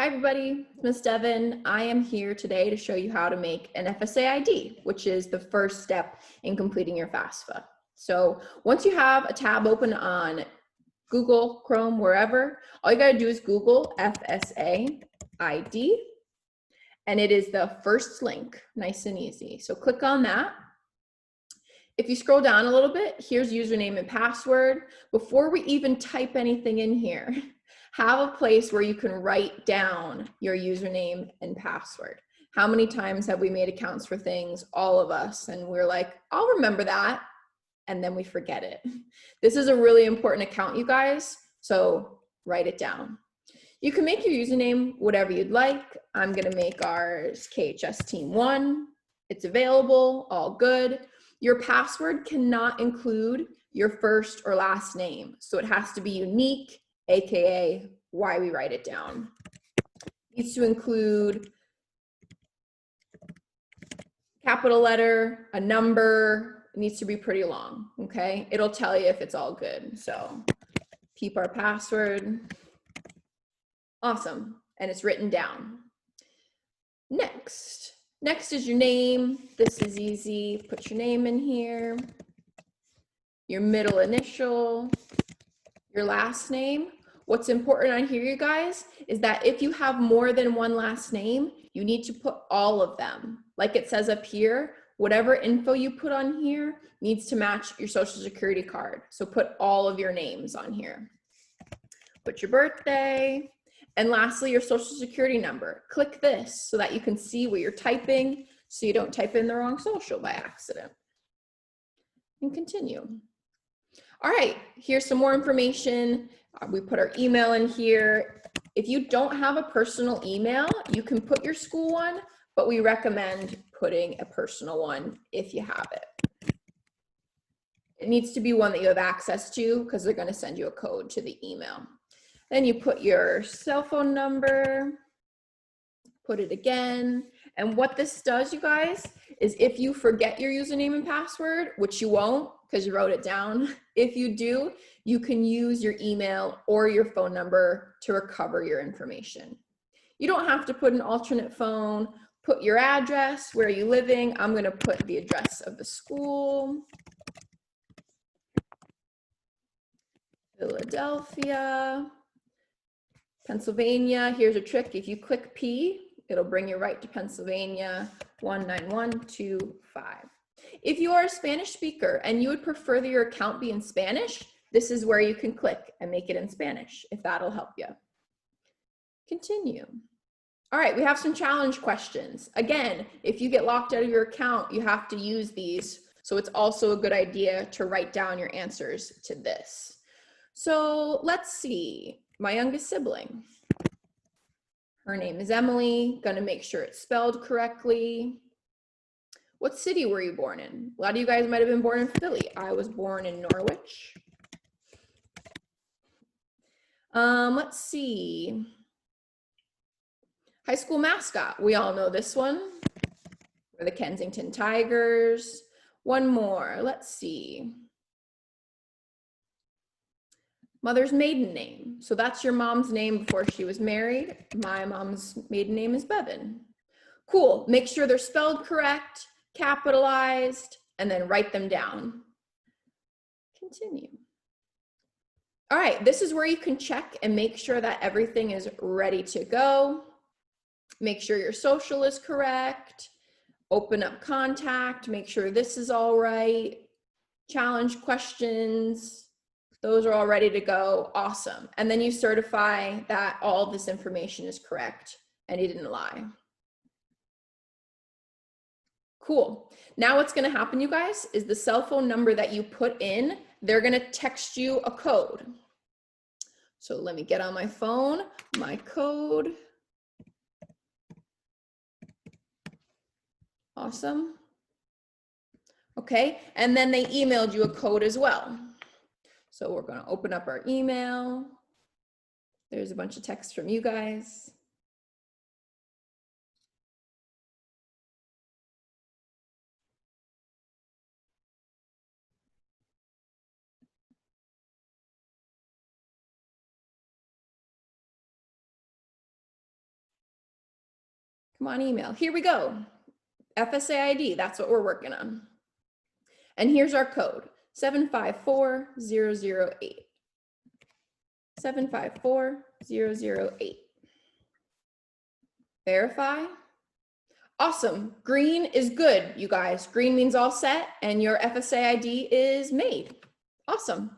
Hi everybody, it's Miss Devon. I am here today to show you how to make an FSA ID, which is the first step in completing your FAFSA. So once you have a tab open on Google, Chrome, wherever, all you gotta do is Google FSA ID, and it is the first link, nice and easy. So click on that. If you scroll down a little bit, here's username and password. Before we even type anything in here, have a place where you can write down your username and password. How many times have we made accounts for things, all of us, and we're like, I'll remember that, and then we forget it. This is a really important account, you guys, so write it down. You can make your username whatever you'd like. I'm gonna make ours KHS Team 1. It's available, all good. Your password cannot include your first or last name, so it has to be unique, AKA why we write it down. It needs to include capital letter, a number. It needs to be pretty long, okay? It'll tell you if it's all good. So keep our password. Awesome, and it's written down. Next is your name. This is easy. Put your name in here, your middle initial, your last name. What's important on here, you guys, is that if you have more than one last name, you need to put all of them. Like it says up here, whatever info you put on here needs to match your social security card. So put all of your names on here. Put your birthday, and lastly, your social security number. Click this so that you can see what you're typing so you don't type in the wrong social by accident. And continue. All right, here's some more information. We put our email in here. If you don't have a personal email, you can put your school one, but we recommend putting a personal one if you have it. It needs to be one that you have access to because they're going to send you a code to the email. Then you put your cell phone number, put it again. And what this does, you guys, is if you forget your username and password, which you won't because you wrote it down, if you do, you can use your email or your phone number to recover your information. You don't have to put an alternate phone. Put your address, where are you living? I'm going to put the address of the school. Philadelphia. Pennsylvania, here's a trick. If you click P, it'll bring you right to Pennsylvania, 19125. If you are a Spanish speaker and you would prefer that your account be in Spanish, this is where you can click and make it in Spanish, if that'll help you. Continue. All right, we have some challenge questions. Again, if you get locked out of your account, you have to use these. So it's also a good idea to write down your answers to this. So let's see. My youngest sibling. Her name is Emily. Gonna make sure it's spelled correctly. What city were you born in? A lot of you guys might have been born in Philly. I was born in Norwich. Let's see. High school mascot. We all know this one. We're the Kensington Tigers. One more. Let's see. Mother's maiden name. So that's your mom's name before she was married. My mom's maiden name is Devon. Cool. Make sure they're spelled correct, capitalized, and then write them down. Continue. All right, this is where you can check and make sure that everything is ready to go. Make sure your social is correct. Open up contact. Make sure this is all right. Challenge questions. Those are all ready to go. Awesome. And then you certify that all of this information is correct and you didn't lie. Cool. Now what's going to happen, you guys, is the cell phone number that you put in, they're going to text you a code. So let me get on my phone, my code. Awesome. Okay. And then they emailed you a code as well. So we're going to open up our email. There's a bunch of text from you guys. Come on, email. Here we go. FSA ID, that's what we're working on. And here's our code, 754008. 754008. Verify. Awesome. Green is good, you guys. Green means all set and your FSA ID is made. Awesome.